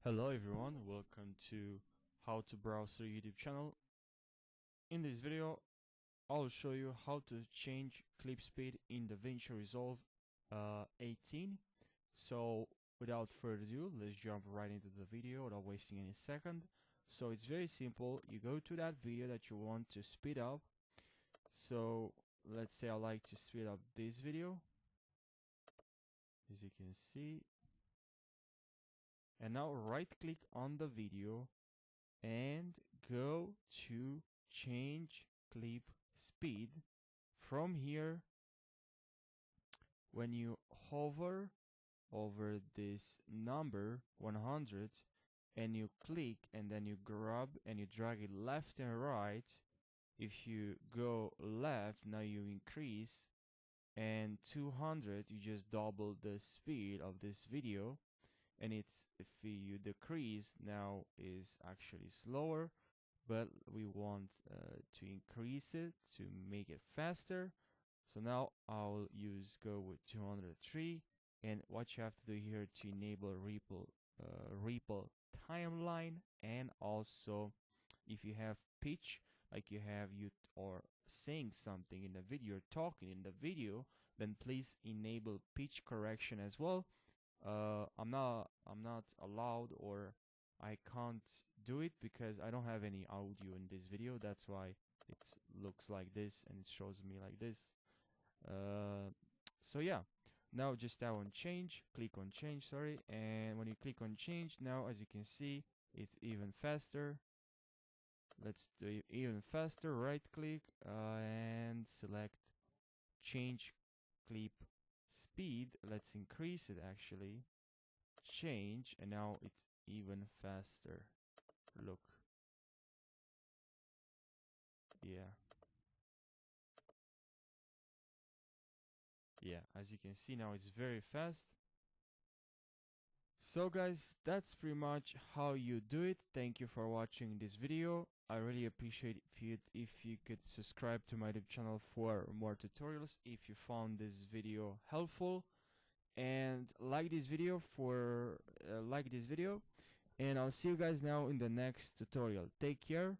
Hello everyone, welcome to HowToBrowser YouTube channel. In this video, I'll show you how to change clip speed in Davinci Resolve 18. So without further ado, let's jump right into the video without wasting any second. So it's very simple. You go to that video that you want to speed up. So let's say I like to speed up this video, as you can see. And now right click on the video and go to change clip speed. From here, when you hover over this number 100 and you click and then you grab and you drag it left and right, if you go left, now you increase, and 200 you just double the speed of this video. And it's, if you decrease, now is actually slower, but we want to increase it to make it faster. So now I'll go with 203, and what you have to do here to enable ripple timeline, and also if you have pitch, like you or saying something in the video, or talking in the video, then please enable pitch correction as well. I'm not allowed, or I can't do it because I don't have any audio in this video. That's why it looks like this and it shows me like this. So yeah, now just tap on change, click on change, sorry, and when you click on change, now as you can see, it's even faster. Let's do it even faster. Right click and select change clip speed. Let's increase it, actually change, and now it's even faster. Look, yeah, as you can see, now it's very fast. So guys, that's pretty much how you do it. Thank you for watching this video. I really appreciate if you could subscribe to my YouTube channel for more tutorials if you found this video helpful, and like this video and I'll see you guys now in the next tutorial. Take care.